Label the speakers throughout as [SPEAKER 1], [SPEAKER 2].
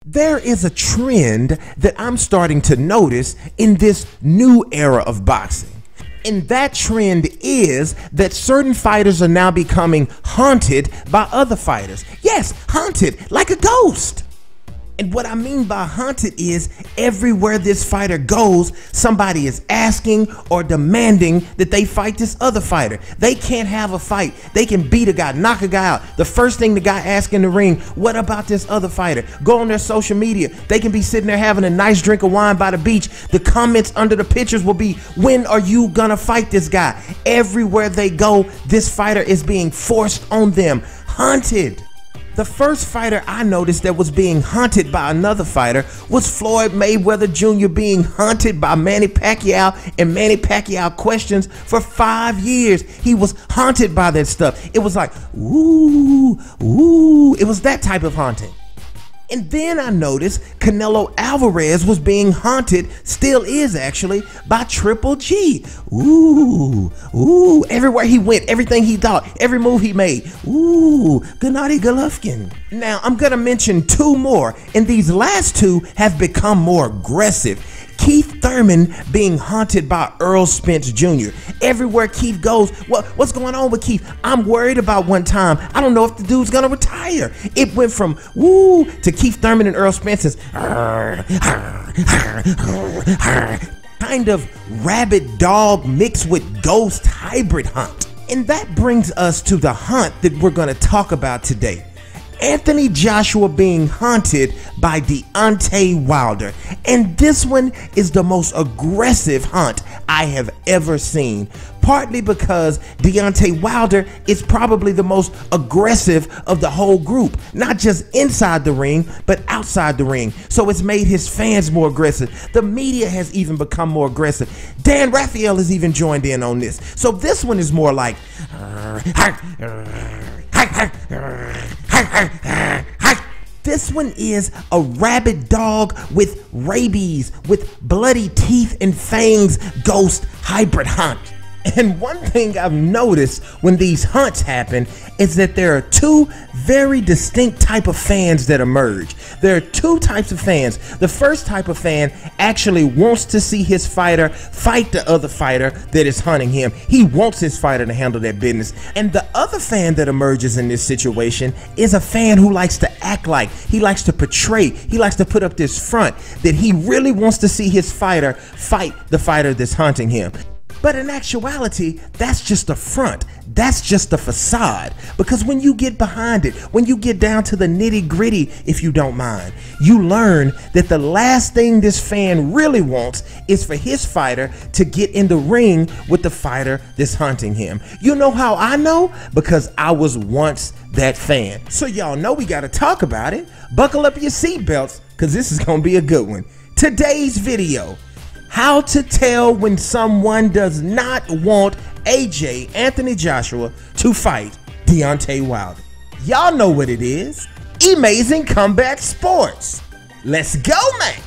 [SPEAKER 1] There is a trend that I'm starting to notice in this new era of boxing. And that trend is that certain fighters are now becoming haunted by other fighters. Yes, haunted like a ghost. And what I mean by haunted is everywhere this fighter goes, somebody is asking or demanding that they fight this other fighter. They can't have a fight. They can beat a guy, knock a guy out. The first thing the guy asks in the ring, what about this other fighter? Go on their social media. They can be sitting there having a nice drink of wine by the beach. The comments under the pictures will be, when are you gonna fight this guy? Everywhere they go, this fighter is being forced on them, haunted. The first fighter I noticed that was being haunted by another fighter was Floyd Mayweather Jr. being haunted by Manny Pacquiao, and Manny Pacquiao questions for 5 years. He was haunted by that stuff. It was like, ooh, ooh. It was that type of haunting. And then I noticed Canelo Alvarez was being haunted, still is actually, by Triple G. Ooh, ooh, everywhere he went, everything he thought, every move he made. Ooh, Gennady Golovkin. Now, I'm gonna mention two more, and these last two have become more aggressive. Keith Thurman being haunted by Earl Spence Jr. Everywhere Keith goes, what's going on with Keith? I'm worried about one time. I don't know if the dude's gonna retire. It went from woo to Keith Thurman and Earl Spence's kind of rabid dog mixed with ghost hybrid hunt. And that brings us to the hunt that we're gonna talk about today. Anthony Joshua being haunted by Deontay Wilder. And this one is the most aggressive hunt I have ever seen. Partly because Deontay Wilder is probably the most aggressive of the whole group. Not just inside the ring, but outside the ring. So it's made his fans more aggressive. The media has even become more aggressive. Dan Raphael has even joined in on this. So this one is more like this one is a rabid dog with rabies, with bloody teeth and fangs, ghost hybrid hunt. And one thing I've noticed when these hunts happen is that there are two very distinct type of fans that emerge. There are two types of fans. The first type of fan actually wants to see his fighter fight the other fighter that is hunting him. He wants his fighter to handle that business. And the other fan that emerges in this situation is a fan who likes to act like, he likes to portray, he likes to put up this front that he really wants to see his fighter fight the fighter that's hunting him. But in actuality, that's just a front. That's just a facade. Because when you get behind it, when you get down to the nitty gritty, if you don't mind, you learn that the last thing this fan really wants is for his fighter to get in the ring with the fighter that's hunting him. You know how I know? Because I was once that fan. So y'all know we gotta talk about it. Buckle up your seatbelts, because this is gonna be a good one. Today's video: how to tell when someone does not want AJ, Anthony Joshua, to fight Deontay Wilder. Y'all know what it is. Amazing Combat Sports. Let's go, man.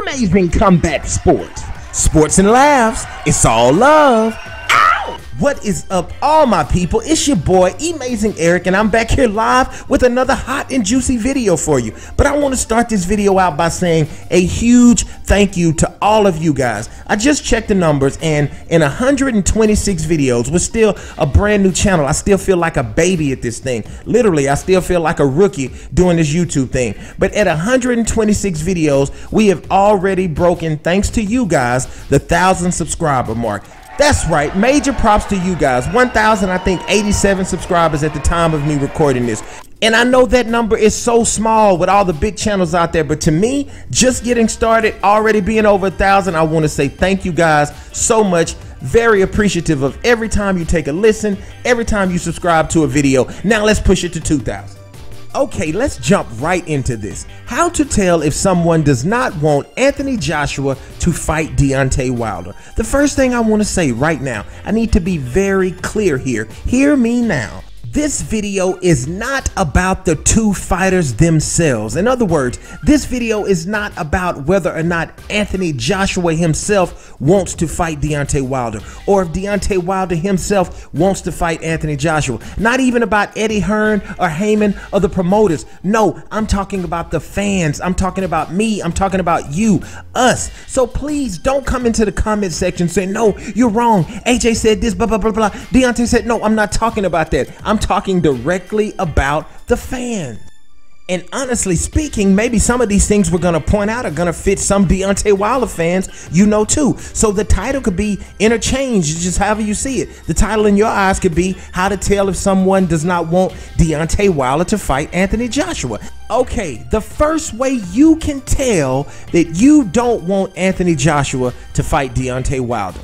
[SPEAKER 1] Amazing Combat Sports. Sports and laughs. It's all love. Ow! What is up, all my people? It's your boy, Amazing Eric, and I'm back here live with another hot and juicy video for you. But I want to start this video out by saying a huge thank you to all of you guys. I just checked the numbers, and in 126 videos, we're still a brand new channel. I still feel like a baby at this thing. Literally, I still feel like a rookie doing this YouTube thing. But at 126 videos, we have already broken, thanks to you guys, the 1,000 subscriber mark. That's right, major props to you guys. 1,087 subscribers at the time of me recording this. And I know that number is so small with all the big channels out there, but to me, just getting started, already being over 1,000, I want to say thank you guys so much. Very appreciative of every time you take a listen, every time you subscribe to a video. Now let's push it to 2,000. Okay, let's jump right into this. How to tell if someone does not want Anthony Joshua to fight Deontay Wilder. The first thing I want to say right now, I need to be very clear here. Hear me now. This video is not about the two fighters themselves. In other words, this video is not about whether or not Anthony Joshua himself wants to fight Deontay Wilder, or if Deontay Wilder himself wants to fight Anthony Joshua. Not even about Eddie Hearn or Heyman or the promoters. No, I'm talking about the fans. I'm talking about me. I'm talking about you, us. So please don't come into the comment section saying, no, you're wrong. AJ said this, blah, blah, blah, blah. Deontay said, no, I'm not talking about that. I'm talking directly about the fans. And honestly speaking, maybe some of these things we're going to point out are going to fit some Deontay Wilder fans, you know, too. So the title could be interchanged, just however you see it. The title in your eyes could be How to Tell If Someone Does Not Want Deontay Wilder to Fight Anthony Joshua. Okay, the first way you can tell that you don't want Anthony Joshua to fight Deontay Wilder: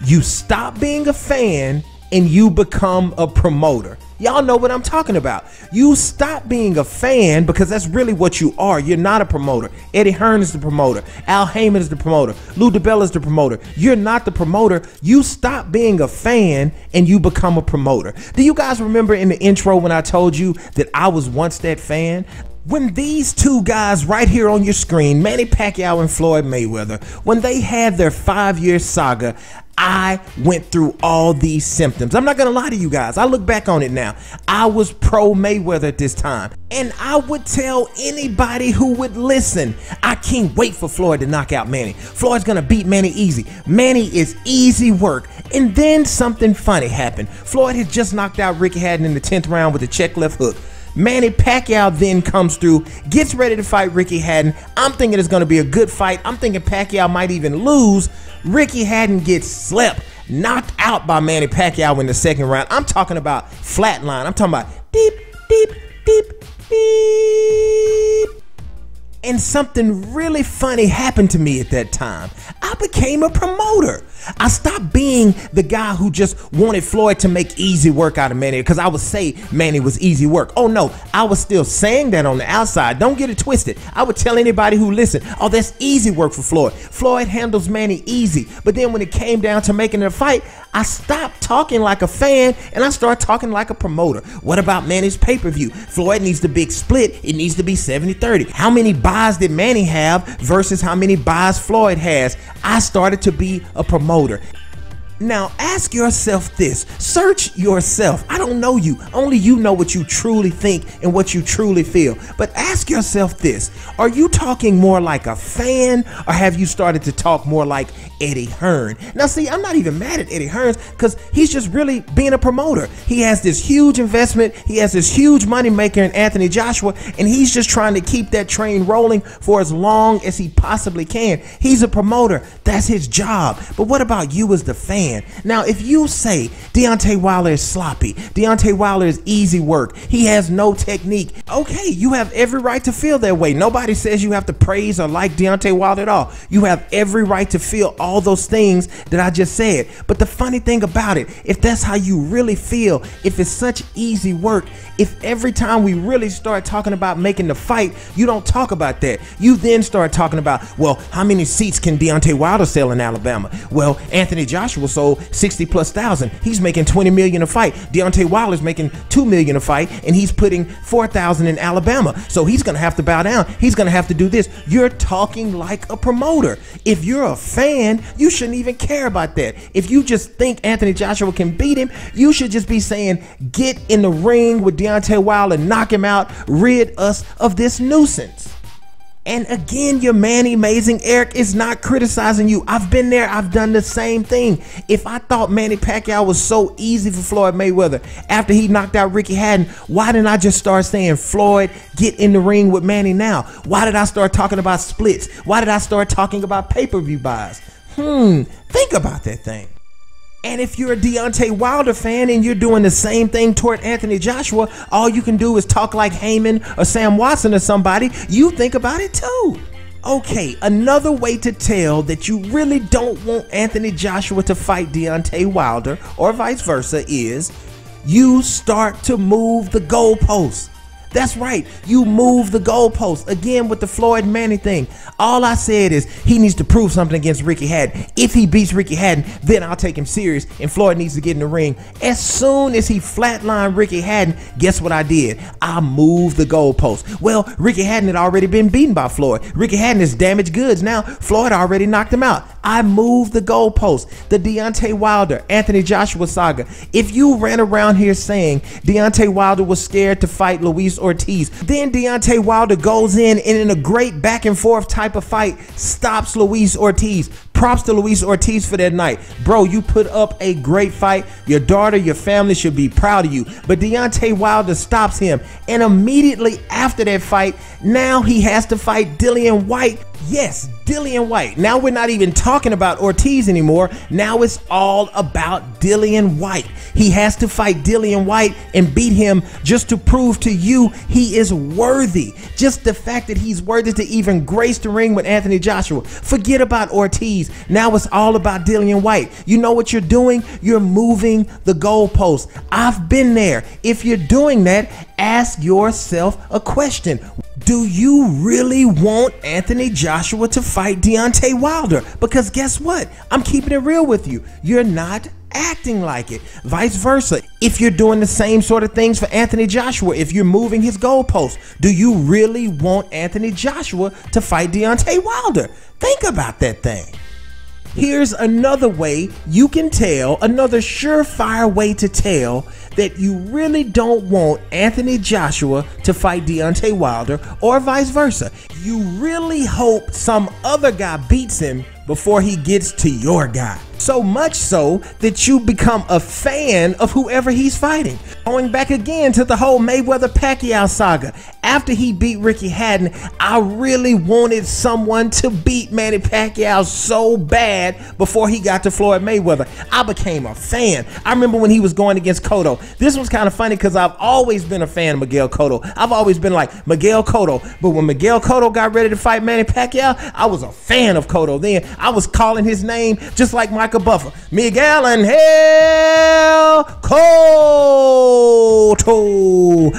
[SPEAKER 1] you stop being a fan and you become a promoter. Y'all know what I'm talking about. You stop being a fan, because that's really what you are. You're not a promoter. Eddie Hearn is the promoter. Al Heyman is the promoter. Lou DiBella is the promoter. You're not the promoter. You stop being a fan and you become a promoter. Do you guys remember in the intro when I told you that I was once that fan? When these two guys right here on your screen, Manny Pacquiao and Floyd Mayweather, when they had their 5-year saga, I went through all these symptoms. I'm not gonna lie to you guys. I look back on it now. I was pro Mayweather at this time, and I would tell anybody who would listen, I can't wait for Floyd to knock out Manny. Floyd's gonna beat Manny easy. Manny is easy work. And then something funny happened. Floyd had just knocked out Ricky Hatton in the 10th round with a check left hook. Manny Pacquiao then comes through, gets ready to fight Ricky Hatton. I'm thinking it's going to be a good fight. I'm thinking Pacquiao might even lose. Ricky Hatton gets slept, knocked out by Manny Pacquiao in the 2nd round. I'm talking about flatline. I'm talking about deep, deep, deep, deep. And something really funny happened to me at that time. I became a promoter. I stopped being the guy who just wanted Floyd to make easy work out of Manny, because I would say Manny was easy work. Oh no, I was still saying that on the outside. Don't get it twisted. I would tell anybody who listened, oh, that's easy work for Floyd. Floyd handles Manny easy. But then when it came down to making it a fight, I stopped talking like a fan and I started talking like a promoter. What about Manny's pay-per-view? Floyd needs the big split. It needs to be 70-30. How many buys did Manny have versus how many buys Floyd has? I started to be a promoter. Now ask yourself this, search yourself. I don't know you, only you know what you truly think and what you truly feel. But ask yourself this, are you talking more like a fan, or have you started to talk more like Eddie Hearn? Now see, I'm not even mad at Eddie Hearn, because he's just really being a promoter. He has this huge investment, he has this huge money maker in Anthony Joshua, and he's just trying to keep that train rolling for as long as he possibly can. He's a promoter, that's his job. But what about you as the fan? Now, if you say Deontay Wilder is sloppy, Deontay Wilder is easy work, he has no technique, okay, you have every right to feel that way. Nobody says you have to praise or like Deontay Wilder at all. You have every right to feel all those things that I just said. But the funny thing about it, if that's how you really feel, if it's such easy work, if every time we really start talking about making the fight, you don't talk about that. You then start talking about, well, how many seats can Deontay Wilder sell in Alabama? Well, Anthony Joshua sold 60,000+. He's making 20 million a fight. Deontay Wilder's making 2 million a fight, and he's putting 4,000 in Alabama. So he's gonna have to bow down. He's gonna have to do this. You're talking like a promoter. If you're a fan, you shouldn't even care about that. If you just think Anthony Joshua can beat him, you should just be saying, get in the ring with Deontay Wilder, knock him out, rid us of this nuisance. And again, your Manny Amazing Eric is not criticizing you. I've been there. I've done the same thing. If I thought Manny Pacquiao was so easy for Floyd Mayweather after he knocked out Ricky Hatton, why didn't I just start saying, Floyd, get in the ring with Manny now? Why did I start talking about splits? Why did I start talking about pay-per-view buys? Think about that thing. And if you're a Deontay Wilder fan and you're doing the same thing toward Anthony Joshua, all you can do is talk like Heyman or Sam Watson or somebody. You think about it too. Okay, another way to tell that you really don't want Anthony Joshua to fight Deontay Wilder, or vice versa, is you start to move the goalposts. That's right, you move the goalpost. Again with the Floyd Manning thing. All I said is he needs to prove something against Ricky Hatton. If he beats Ricky Hatton, then I'll take him serious and Floyd needs to get in the ring. As soon as he flatlined Ricky Hatton, guess what I did? I moved the goalpost. Well, Ricky Hatton had already been beaten by Floyd. Ricky Hatton is damaged goods now. Floyd already knocked him out. I moved the goalpost. The Deontay Wilder, Anthony Joshua saga. If you ran around here saying Deontay Wilder was scared to fight Luis Ortiz, then Deontay Wilder goes in and in a great back and forth type of fight stops Luis Ortiz. Props to Luis Ortiz for that night. Bro, you put up a great fight. Your daughter, your family should be proud of you. But Deontay Wilder stops him. And immediately after that fight, now he has to fight Dillian Whyte. Yes, Dillian Whyte. Now we're not even talking about Ortiz anymore. Now it's all about Dillian Whyte. He has to fight Dillian Whyte and beat him just to prove to you he is worthy. Just the fact that he's worthy to even grace the ring with Anthony Joshua. Forget about Ortiz. Now it's all about Dillian Whyte. You know what you're doing? You're moving the goalpost. I've been there. If you're doing that, ask yourself a question. Do you really want Anthony Joshua to fight Deontay Wilder? Because guess what? I'm keeping it real with you. You're not acting like it. Vice versa. If you're doing the same sort of things for Anthony Joshua, if you're moving his goalposts, do you really want Anthony Joshua to fight Deontay Wilder? Think about that thing. Here's another way you can tell, another surefire way to tell that you really don't want Anthony Joshua to fight Deontay Wilder, or vice versa. You really hope some other guy beats him before he gets to your guy. So much so that you become a fan of whoever he's fighting. Going back again to the whole Mayweather-Pacquiao saga. After he beat Ricky Hatton, I really wanted someone to beat Manny Pacquiao so bad before he got to Floyd Mayweather. I became a fan. I remember when he was going against Cotto. This was kind of funny because I've always been a fan of Miguel Cotto. I've always been like Miguel Cotto. But when Miguel Cotto got ready to fight Manny Pacquiao, I was a fan of Cotto then. I was calling his name just like Michael Buffer. Miguel and Hell Cotto.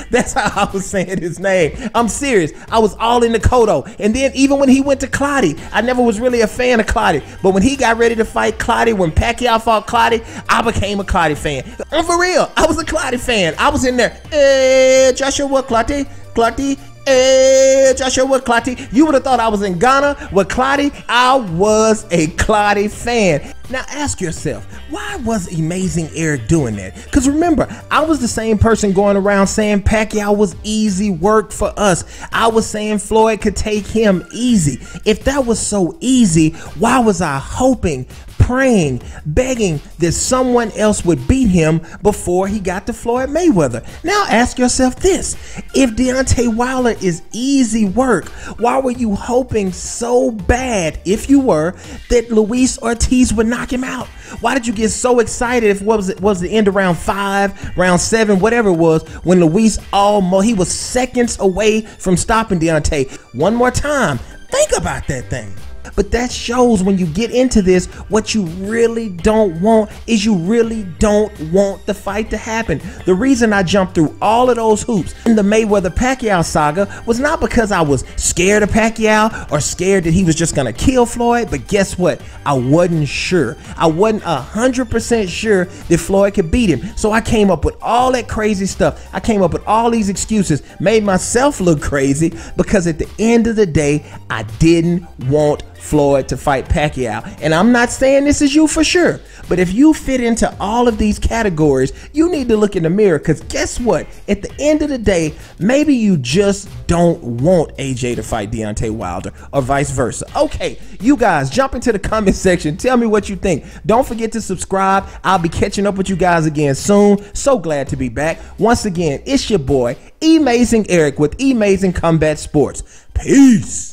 [SPEAKER 1] That's how I was saying his name. I'm serious. I was all into Cotto. And then even when he went to Clottey, I never was really a fan of Clottey. But when he got ready to fight Clottey, when Pacquiao fought Clottey, I became a Clottey fan. And for real, I was a Clottey fan. I was in there. Hey, Joshua Clottey, Clottey. Hey, Joshua Clottey. You would have thought I was in Ghana with Clottey. I was a Clottey fan. Now ask yourself, why was Amazing Eric doing that? Because remember, I was the same person going around saying Pacquiao was easy work for us. I was saying Floyd could take him easy. If that was so easy, why was I hoping, praying, begging that someone else would beat him before he got to Floyd Mayweather? Now ask yourself this, if Deontay Wilder is easy work, why were you hoping so bad, if you were, that Luis Ortiz would knock him out? Why did you get so excited if was the end of round 5, round 7, whatever it was, when Luis he was seconds away from stopping Deontay? One more time, think about that thing. But that shows when you get into this, what you really don't want is you really don't want the fight to happen. The reason I jumped through all of those hoops in the Mayweather-Pacquiao saga was not because I was scared of Pacquiao or scared that he was just gonna kill Floyd, but guess what? I wasn't sure. I wasn't 100% sure that Floyd could beat him. So I came up with all that crazy stuff. I came up with all these excuses, made myself look crazy, because at the end of the day, I didn't want Floyd to fight Pacquiao. And I'm not saying this is you for sure, but if you fit into all of these categories, you need to look in the mirror, because guess what? At the end of the day, maybe you just don't want AJ to fight Deontay Wilder, or vice versa. Okay, you guys, jump into the comment section. Tell me what you think. Don't forget to subscribe. I'll be catching up with you guys again soon. So glad to be back. Once again, it's your boy, Amazing Eric with Amazing Combat Sports. Peace.